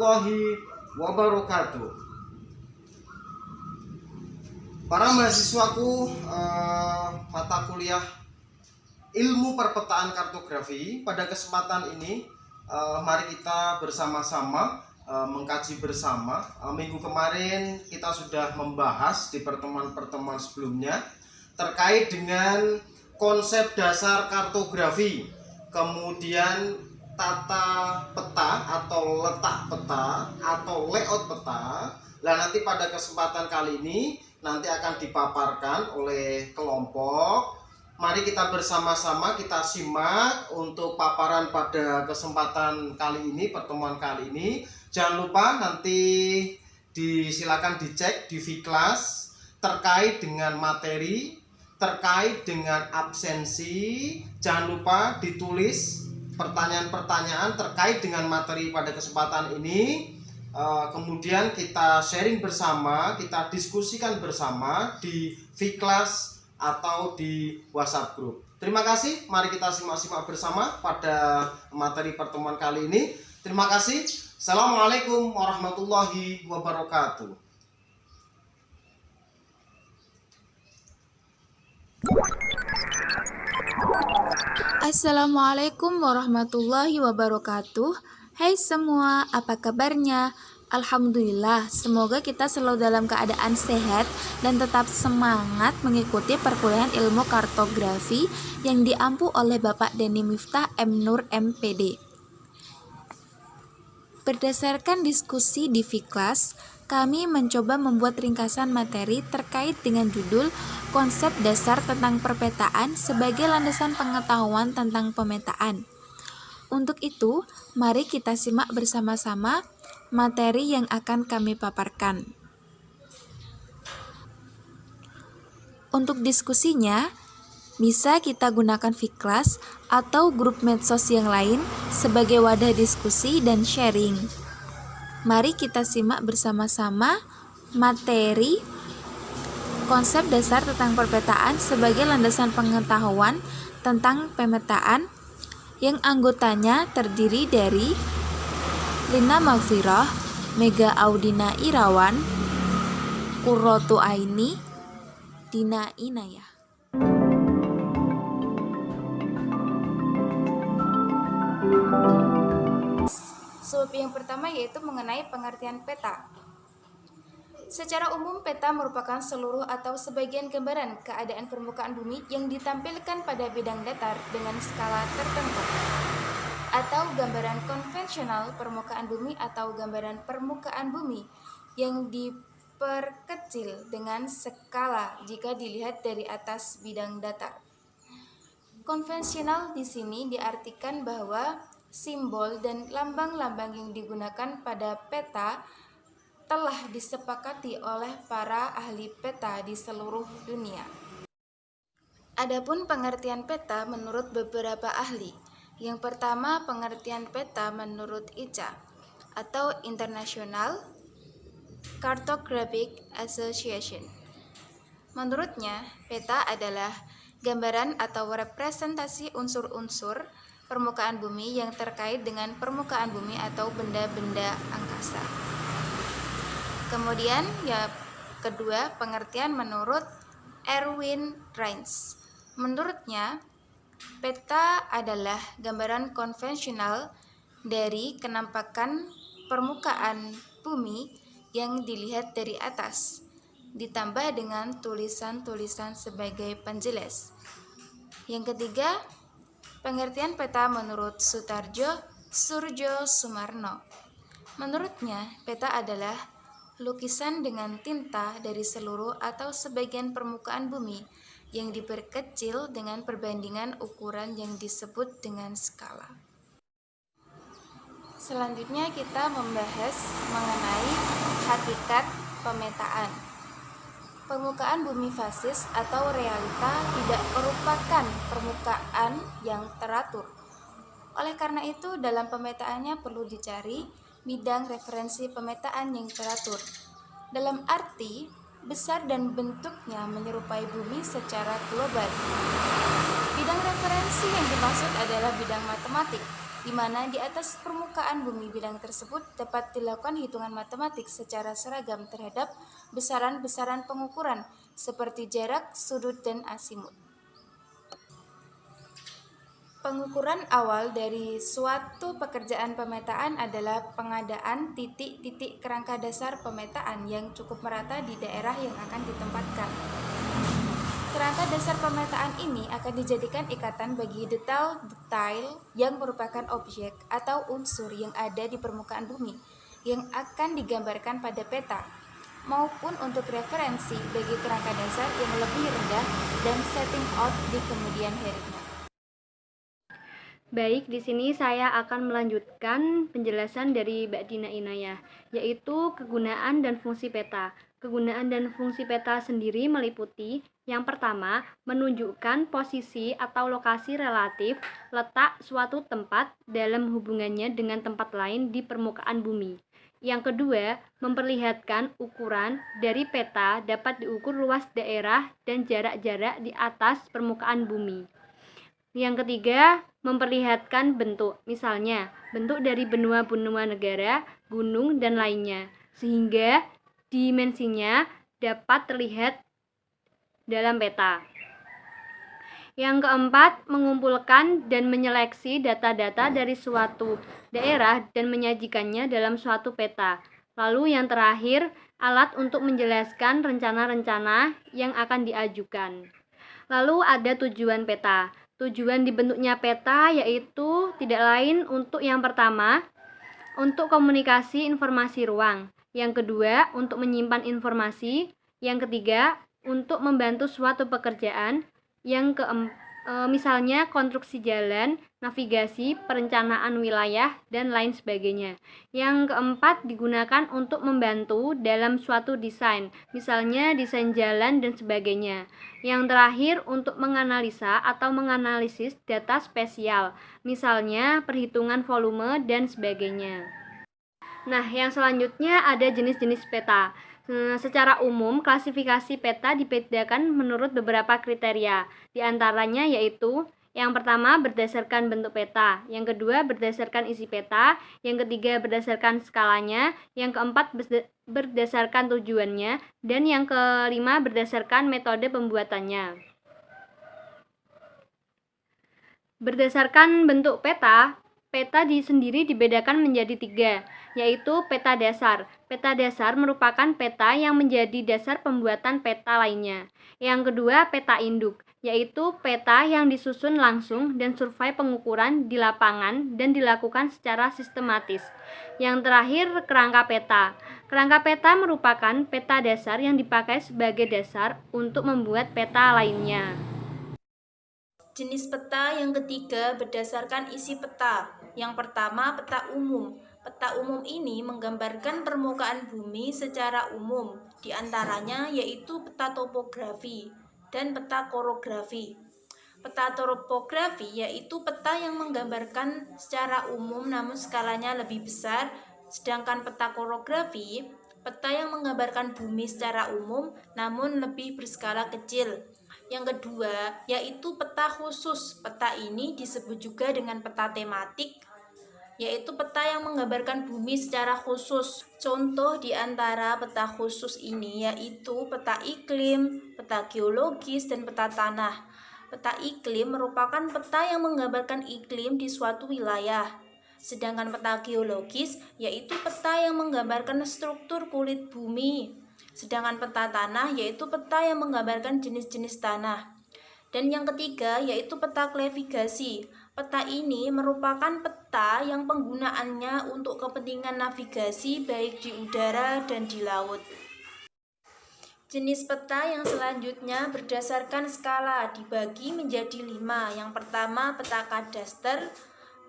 warahmatullahi wabarakatuh. Para mahasiswaku, mata kuliah ilmu perpetaan kartografi, pada kesempatan ini mari kita bersama-sama mengkaji bersama. Minggu kemarin kita sudah membahas di pertemuan-pertemuan sebelumnya terkait dengan konsep dasar kartografi, kemudian tata peta atau letak peta atau layout peta. Nah, nanti pada kesempatan kali ini nanti akan dipaparkan oleh kelompok. Mari kita bersama-sama kita simak untuk paparan pada kesempatan kali ini, pertemuan kali ini. Jangan lupa nanti silakan dicek di Vklas terkait dengan materi, terkait dengan absensi. Jangan lupa ditulis pertanyaan-pertanyaan terkait dengan materi pada kesempatan ini. Kemudian kita sharing bersama, kita diskusikan bersama di Vklas atau di WhatsApp group. Terima kasih, mari kita simak-simak bersama pada materi pertemuan kali ini. Terima kasih. Assalamualaikum warahmatullahi wabarakatuh. Assalamualaikum warahmatullahi wabarakatuh. Hai semua, apa kabarnya? Alhamdulillah, semoga kita selalu dalam keadaan sehat dan tetap semangat mengikuti perkuliahan ilmu kartografi yang diampu oleh Bapak Denny Miftah M. Nur MPD. Berdasarkan diskusi di Vklas, kami mencoba membuat ringkasan materi terkait dengan judul konsep dasar tentang perpetaan sebagai landasan pengetahuan tentang pemetaan. Untuk itu, mari kita simak bersama-sama materi yang akan kami paparkan. Untuk diskusinya, bisa kita gunakan Vklas atau grup medsos yang lain sebagai wadah diskusi dan sharing. Mari kita simak bersama-sama materi konsep dasar tentang perpetaan sebagai landasan pengetahuan tentang pemetaan yang anggotanya terdiri dari Lina Magfirah, Mega Audina Irawan, Qurratu Aini, Dina Inayah. Sebab yang pertama yaitu mengenai pengertian peta. Secara umum, peta merupakan seluruh atau sebagian gambaran keadaan permukaan bumi yang ditampilkan pada bidang datar dengan skala tertentu, atau gambaran konvensional permukaan bumi atau gambaran permukaan bumi yang diperkecil dengan skala jika dilihat dari atas bidang datar. Konvensional di sini diartikan bahwa simbol dan lambang-lambang yang digunakan pada peta telah disepakati oleh para ahli peta di seluruh dunia. Adapun pengertian peta menurut beberapa ahli. Yang pertama, pengertian peta menurut ICA atau International Cartographic Association. Menurutnya, peta adalah gambaran atau representasi unsur-unsur permukaan bumi yang terkait dengan permukaan bumi atau benda-benda angkasa. Kemudian yang kedua, pengertian menurut Erwin Rines. Menurutnya, peta adalah gambaran konvensional dari kenampakan permukaan bumi yang dilihat dari atas, ditambah dengan tulisan-tulisan sebagai penjelas. Yang ketiga, pengertian peta menurut Sutarjo Surjo Sumarno. Menurutnya, peta adalah lukisan dengan tinta dari seluruh atau sebagian permukaan bumi yang diperkecil dengan perbandingan ukuran yang disebut dengan skala. Selanjutnya kita membahas mengenai hakikat pemetaan. Permukaan bumi fasis atau realita tidak merupakan permukaan yang teratur. Oleh karena itu, dalam pemetaannya perlu dicari bidang referensi pemetaan yang teratur. Dalam arti, besar dan bentuknya menyerupai bumi secara global. Bidang referensi yang dimaksud adalah bidang matematik di mana di atas permukaan bumi bilang tersebut dapat dilakukan hitungan matematik secara seragam terhadap besaran-besaran pengukuran seperti jarak, sudut, dan azimut. Pengukuran awal dari suatu pekerjaan pemetaan adalah pengadaan titik-titik kerangka dasar pemetaan yang cukup merata di daerah yang akan ditempatkan. Kerangka dasar pemetaan ini akan dijadikan ikatan bagi detail-detail yang merupakan objek atau unsur yang ada di permukaan bumi yang akan digambarkan pada peta, maupun untuk referensi bagi kerangka dasar yang lebih rendah dan setting out di kemudian harinya. Baik, di sini saya akan melanjutkan penjelasan dari Mbak Dina Inayah, yaitu kegunaan dan fungsi peta. Kegunaan dan fungsi peta sendiri meliputi yang pertama, menunjukkan posisi atau lokasi relatif letak suatu tempat dalam hubungannya dengan tempat lain di permukaan bumi. Yang kedua, memperlihatkan ukuran dari peta dapat diukur luas daerah dan jarak-jarak di atas permukaan bumi. Yang ketiga, memperlihatkan bentuk, misalnya bentuk dari benua-benua negara, gunung, dan lainnya, sehingga dimensinya dapat terlihat dalam peta. Yang keempat, mengumpulkan dan menyeleksi data-data dari suatu daerah dan menyajikannya dalam suatu peta. Lalu yang terakhir, alat untuk menjelaskan rencana-rencana yang akan diajukan. Lalu ada tujuan peta. Tujuan dibentuknya peta yaitu tidak lain untuk yang pertama, untuk komunikasi informasi ruang. Yang kedua, untuk menyimpan informasi. Yang ketiga, untuk membantu suatu pekerjaan. Yang misalnya konstruksi jalan, navigasi, perencanaan wilayah, dan lain sebagainya. Yang keempat, digunakan untuk membantu dalam suatu desain, misalnya desain jalan dan sebagainya. Yang terakhir, untuk menganalisa atau menganalisis data spesial, misalnya perhitungan volume dan sebagainya. Nah, yang selanjutnya ada jenis-jenis peta. Secara umum, klasifikasi peta dibedakan menurut beberapa kriteria. Di antaranya yaitu yang pertama berdasarkan bentuk peta, yang kedua berdasarkan isi peta, yang ketiga berdasarkan skalanya, yang keempat berdasarkan tujuannya, dan yang kelima berdasarkan metode pembuatannya. Berdasarkan bentuk peta, peta sendiri dibedakan menjadi 3, yaitu peta dasar. Peta dasar merupakan peta yang menjadi dasar pembuatan peta lainnya. Yang kedua, peta induk, yaitu peta yang disusun langsung dan survei pengukuran di lapangan dan dilakukan secara sistematis. Yang terakhir, kerangka peta. Kerangka peta merupakan peta dasar yang dipakai sebagai dasar untuk membuat peta lainnya. Jenis peta yang ketiga berdasarkan isi peta. Yang pertama, peta umum. Peta umum ini menggambarkan permukaan bumi secara umum, di antaranya yaitu peta topografi dan peta korografi. Peta topografi yaitu peta yang menggambarkan secara umum namun skalanya lebih besar, sedangkan peta korografi, peta yang menggambarkan bumi secara umum namun lebih berskala kecil. Yang kedua, yaitu peta khusus. Peta ini disebut juga dengan peta tematik, yaitu peta yang menggambarkan bumi secara khusus. Contoh di antara peta khusus ini yaitu peta iklim, peta geologis, dan peta tanah. Peta iklim merupakan peta yang menggambarkan iklim di suatu wilayah. Sedangkan peta geologis yaitu peta yang menggambarkan struktur kulit bumi. Sedangkan peta tanah yaitu peta yang menggambarkan jenis-jenis tanah. Dan yang ketiga yaitu peta navigasi. Peta ini merupakan peta yang penggunaannya untuk kepentingan navigasi baik di udara dan di laut. Jenis peta yang selanjutnya berdasarkan skala dibagi menjadi 5. Yang pertama peta kadaster.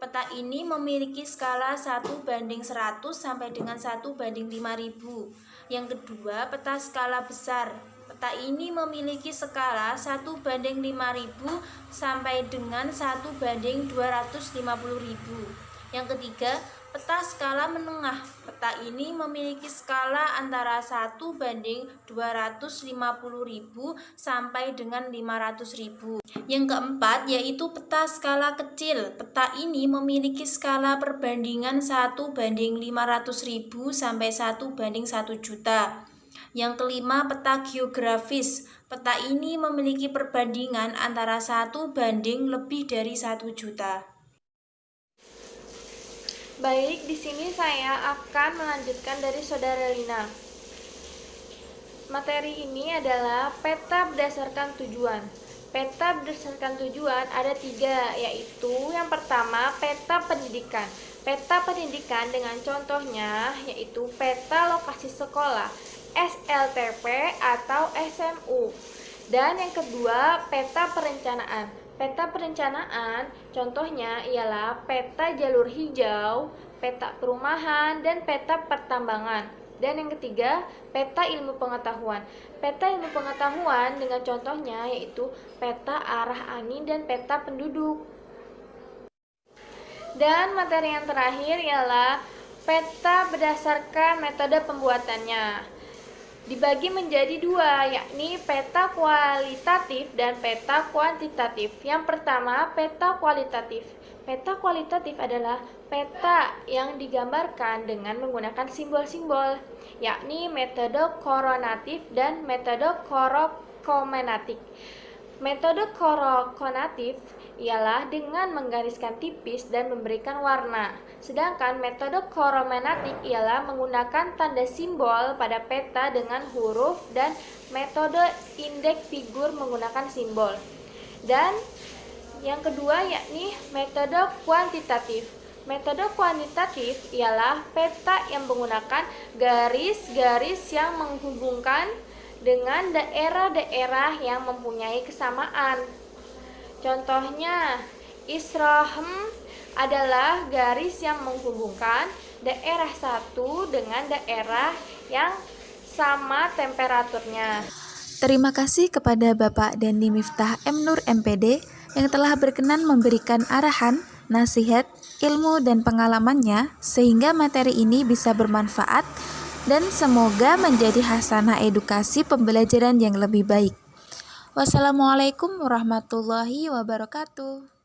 Peta ini memiliki skala 1:100 sampai dengan 1:5000. Yang kedua peta skala besar. Peta ini memiliki skala 1:5000 sampai dengan 1:250.000. Yang ketiga, Peta skala menengah. Peta ini memiliki skala antara 1:250.000 sampai dengan 500.000. Yang keempat yaitu peta skala kecil. Peta ini memiliki skala perbandingan 1:500.000 sampai 1:1 juta. Yang kelima, peta geografis. Peta ini memiliki perbandingan antara 1 banding lebih dari 1 juta. Baik, di sini saya akan melanjutkan dari Saudara Lina. Materi ini adalah peta berdasarkan tujuan. Peta berdasarkan tujuan ada 3, yaitu yang pertama peta pendidikan. Peta pendidikan dengan contohnya yaitu peta lokasi sekolah, SLTP atau SMU. Dan yang kedua peta perencanaan. Peta perencanaan contohnya ialah peta jalur hijau, peta perumahan, dan peta pertambangan. Dan yang ketiga, peta ilmu pengetahuan. Peta ilmu pengetahuan dengan contohnya yaitu peta arah angin dan peta penduduk. Dan materi yang terakhir ialah peta berdasarkan metode pembuatannya. Dibagi menjadi 2, yakni peta kualitatif dan peta kuantitatif. Yang pertama, peta kualitatif. Peta kualitatif adalah peta yang digambarkan dengan menggunakan simbol-simbol, yakni metode koronatif dan metode korokomenatik. Metode korokonatif ialah dengan menggariskan tipis dan memberikan warna. Sedangkan metode koromenatik ialah menggunakan tanda simbol pada peta dengan huruf dan metode indeks figur menggunakan simbol. Dan yang kedua yakni metode kuantitatif. Metode kuantitatif ialah peta yang menggunakan garis-garis yang menghubungkan dengan daerah-daerah yang mempunyai kesamaan. Contohnya, Israhem adalah garis yang menghubungkan daerah satu dengan daerah yang sama temperaturnya. Terima kasih kepada Bapak Dendi Miftah M. Nur MPD yang telah berkenan memberikan arahan, nasihat, ilmu, dan pengalamannya sehingga materi ini bisa bermanfaat dan semoga menjadi hasanah edukasi pembelajaran yang lebih baik. Wassalamualaikum warahmatullahi wabarakatuh.